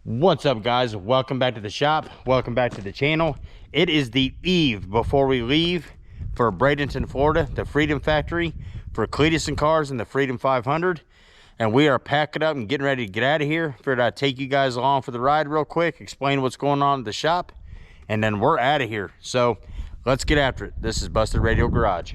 What's up, guys? Welcome back to the shop. Welcome back to the channel. It is the eve before we leave for Bradenton, Florida, the Freedom Factory for Cleetus and Cars and the Freedom 500. And we are packing up and getting ready to get out of here. Figured I'd take you guys along for the ride real quick, explain what's going on at the shop, and then we're out of here. So let's get after it. This is Busted Radio Garage.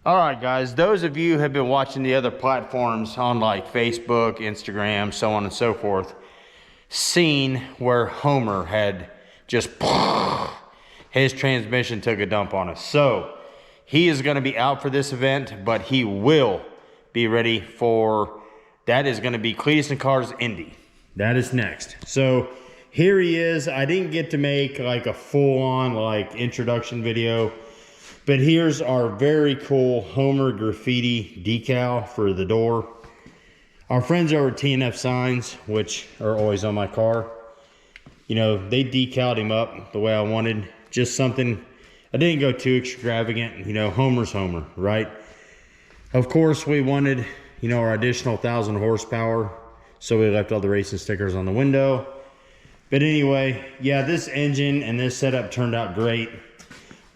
All right, guys, those of you who have been watching the other platforms on like Facebook, Instagram, so on and so forth, seen where Homer had just, his transmission took a dump on us. So he is going to be out for this event, but he will be ready for, that is going to be Cleetus and Cars Indy. That is next. So here he is. I didn't get to make like a full-on like introduction video, but here's our very cool Homer graffiti decal for the door. Our friends over at TNF Signs, which are always on my car, you know, they decaled him up the way I wanted. Just something, I didn't go too extravagant. You know, Homer's Homer, right? Of course, we wanted, you know, our additional 1,000 horsepower, so we left all the racing stickers on the window. But anyway, yeah, this engine and this setup turned out great.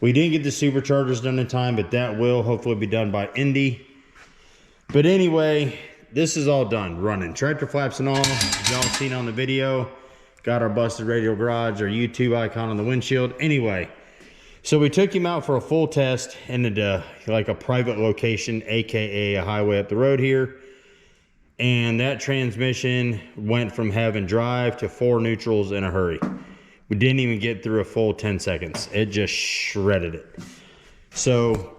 We didn't get the superchargers done in time, but that will hopefully be done by Indy. But anyway, this is all done, running. Tractor flaps and all, y'all seen on the video. Got our Busted Radio Garage, our YouTube icon on the windshield. Anyway, so we took him out for a full test in like a private location, AKA a highway up the road here. And that transmission went from having drive to 4 neutrals in a hurry. We didn't even get through a full 10 seconds. It just shredded it. So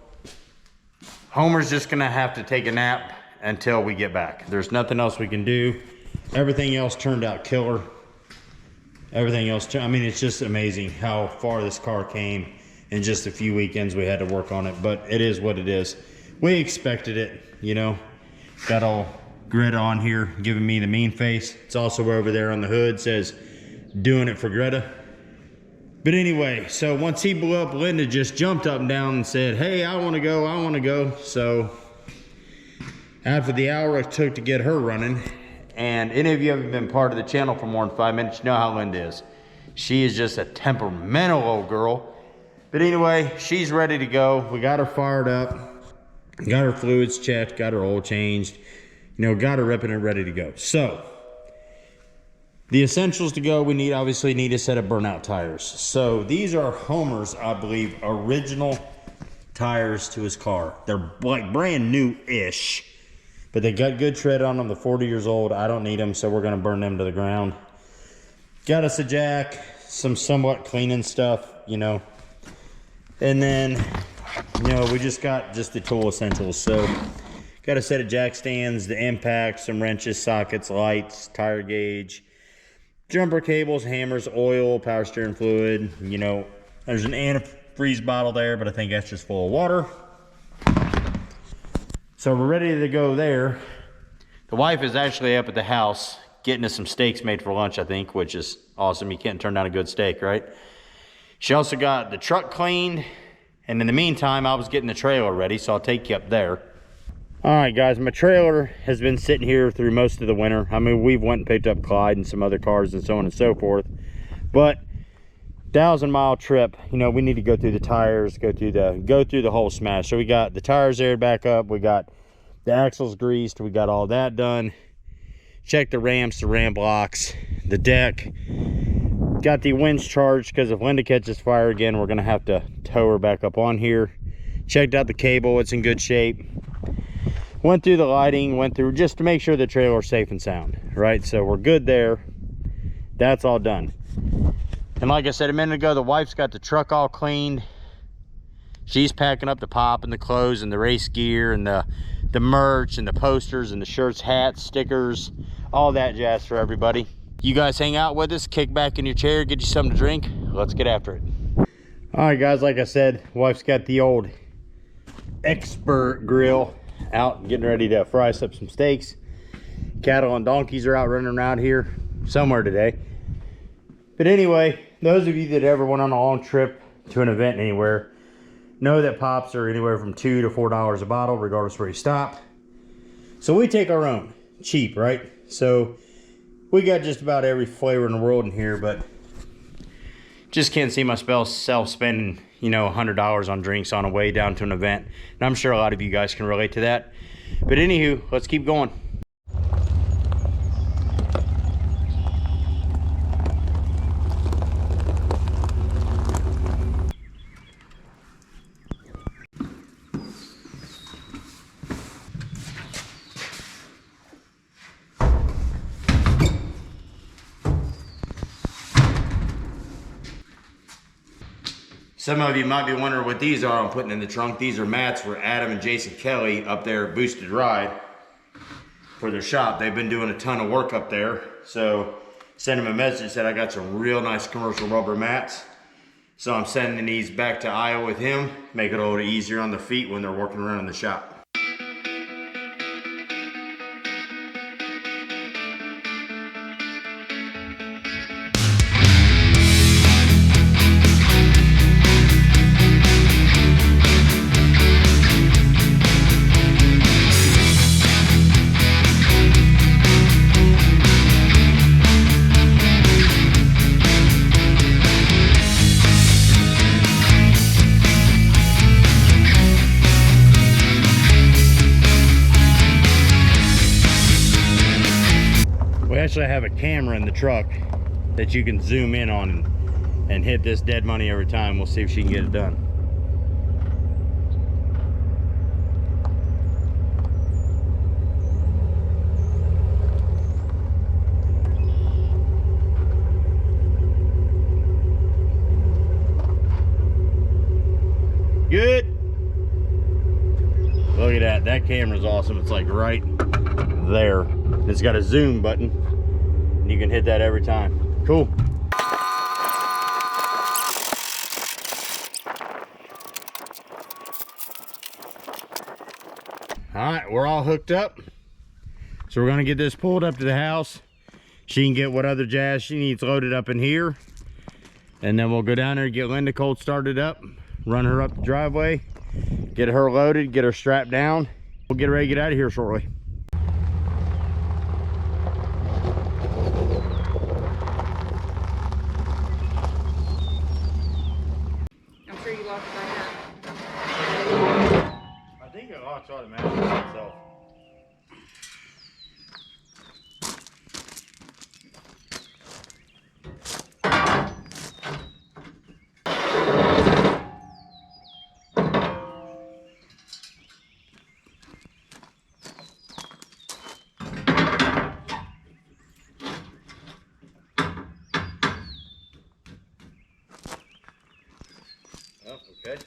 Homer's just gonna have to take a nap until we get back. There's nothing else we can do. Everything else turned out killer. Everything else, I mean, it's just amazing how far this car came in just a few weekends we had to work on it, but it is what it is. We expected it, you know. Got all Greta on here giving me the mean face. It's also over there on the hood, says doing it for Greta. But anyway, so once he blew up, Linda just jumped up and down and said, hey, I want to go, I want to go. So after the hour it took to get her running, and any of you have been part of the channel for more than 5 minutes, you know how Linda is. She is just a temperamental old girl. But anyway, she's ready to go. We got her fired up, got her fluids checked, got her oil changed, you know, got her ripping and ready to go. So the essentials to go, we obviously need a set of Burnout tires. So these are Homer's, I believe, original tires to his car. They're like brand new-ish, but they got good tread on them. They're 40 years old. I don't need them, so we're gonna burn them to the ground. Got us a jack, some somewhat cleaning stuff, you know. And then, you know, we just got the tool essentials. So got a set of jack stands, the impacts, some wrenches, sockets, lights, tire gauge, jumper cables, hammers, oil, power steering fluid. You know, there's an antifreeze bottle there, but I think that's just full of water. So we're ready to go there. The wife is actually up at the house getting us some steaks made for lunch, I think, which is awesome. You can't turn down a good steak, right? She also got the truck cleaned, and in the meantime, I was getting the trailer ready, so I'll take you up there. All right, guys, my trailer has been sitting here through most of the winter. I mean, we've went and picked up Clyde and some other cars and so on and so forth. But 1,000-mile trip, you know, we need to go through the tires, go through the whole smash. So we got the tires aired back up, we got the axles greased, we got all that done. Check the ramps, the ram blocks, the deck. Got the winch charged, because if Linda catches fire again, we're gonna have to tow her back up on here. Checked out the cable, it's in good shape. Went through the lighting, went through just to make sure the trailer is safe and sound, right? So we're good there. That's all done. And like I said a minute ago, the wife's got the truck all cleaned. She's packing up the pop and the clothes and the race gear and the merch and the posters and the shirts, hats, stickers, all that jazz for everybody. You guys hang out with us, kick back in your chair, get you something to drink. Let's get after it. All right, guys, like I said, wife's got the old Expert grill out, getting ready to fry us up some steaks. Cattle and donkeys are out running around here somewhere today. But anyway, those of you that ever went on a long trip to an event anywhere, Know that pops are anywhere from $2 to $4 a bottle, regardless where you stop. So we take our own, cheap, right? So we got just about every flavor in the world in here, but just can't see myself spending, you know, $100 on drinks on a way down to an event. And I'm sure a lot of you guys can relate to that. But anywho, let's keep going. Some of you might be wondering what these are I'm putting in the trunk. These are mats for Adam and Jason Kelly up there at Boosted Ride for their shop. They've been doing a ton of work up there. So sent them a message, said I got some real nice commercial rubber mats. So I'm sending these back to Iowa with him, make it a little easier on their feet when they're working around in the shop. I have a camera in the truck that you can zoom in on and hit this dead money every time. We'll see if she can get it done. Good. Look at that. That camera's awesome. It's like right there. It's got a zoom button. You can hit that every time. Cool. All right, we're all hooked up. So we're gonna get this pulled up to the house. She can get what other jazz she needs loaded up in here. And then we'll go down there, get Linda cold started up, run her up the driveway, get her loaded, get her strapped down. We'll get ready to get out of here shortly. I think it locks automatically itself. Oh, okay.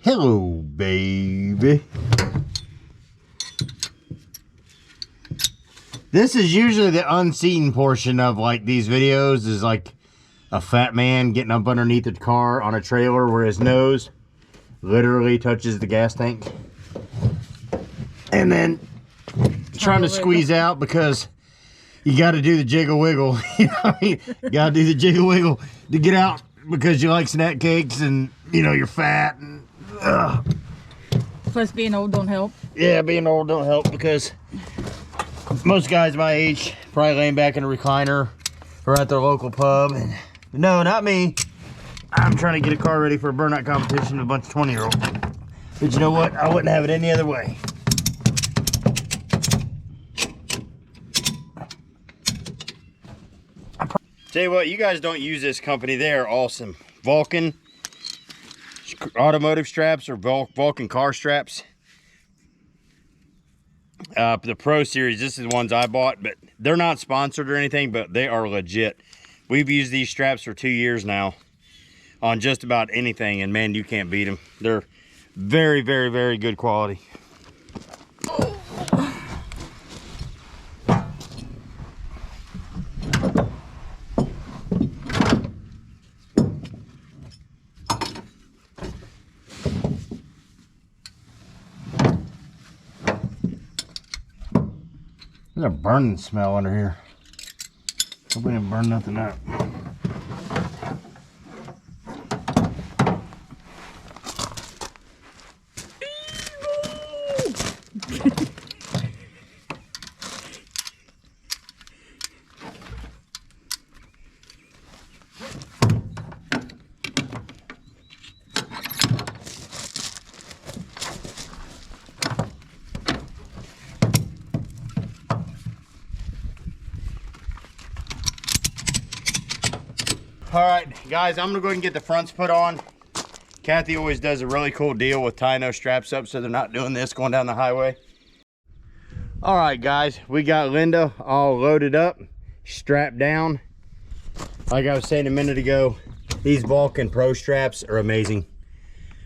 Hello, baby. This is usually the unseen portion of like these videos, is like a fat man getting up underneath the car on a trailer where his nose literally touches the gas tank. And then trying to squeeze out because you got to do the jiggle wiggle. You know what I mean? You got to do the jiggle wiggle to get out because you like snack cakes and, you know, you're fat and, Plus being old don't help. Yeah, being old don't help because most guys my age probably laying back in a recliner or at their local pub. And no, not me. I'm trying to get a car ready for a burnout competition with a bunch of 20-year-olds. But you know what? I wouldn't have it any other way. Tell you what, you guys don't use this company. They are awesome. Vulcan automotive straps or Vulcan car straps. The Pro Series, this is the ones I bought, but they're not sponsored or anything, but they are legit. We've used these straps for 2 years now on just about anything, and man, you can't beat them. They're very, very, very good quality. There's a burning smell under here. Hope we didn't burn nothing up. All right, guys, I'm gonna go ahead and get the fronts put on. Kathy always does a really cool deal with tying those straps up so they're not doing this going down the highway. All right, guys, we got Linda all loaded up, strapped down. Like I was saying a minute ago, these Vulcan Pro straps are amazing.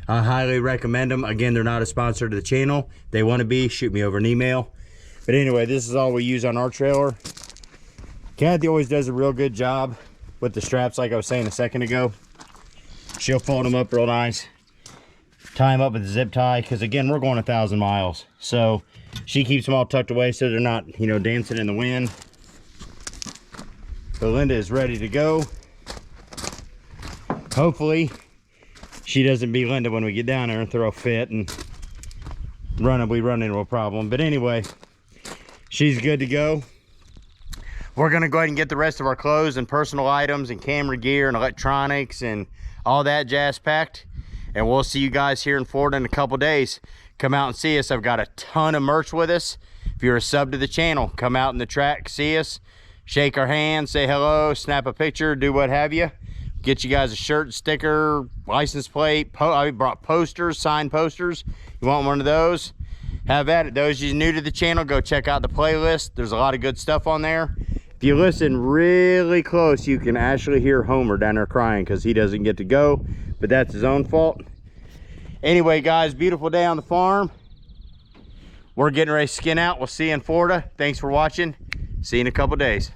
I highly recommend them. Again, they're not a sponsor to the channel. If they want to be, shoot me over an email. But anyway, this is all we use on our trailer. Kathy always does a real good job with the straps, like I was saying a second ago. She'll fold them up real nice, tie them up with a zip tie, because again, we're going 1,000 miles. So she keeps them all tucked away so they're not, you know, dancing in the wind. So Linda is ready to go. Hopefully she doesn't be Linda when we get down there and throw a fit and run into a problem. But anyway, she's good to go. We're gonna go ahead and get the rest of our clothes and personal items and camera gear and electronics and all that jazz packed. And we'll see you guys here in Florida in a couple days. Come out and see us. I've got a ton of merch with us. If you're a sub to the channel, come out in the track, see us, shake our hands, say hello, snap a picture, do what have you. Get you guys a shirt, sticker, license plate. I brought posters, signed posters. You want one of those? Have at it. Those of you new to the channel, go check out the playlist. There's a lot of good stuff on there. If you listen really close, you can actually hear Homer down there crying because he doesn't get to go, but that's his own fault. Anyway, guys, beautiful day on the farm. We're getting ready to skin out. We'll see you in Florida. Thanks for watching. See you in a couple days.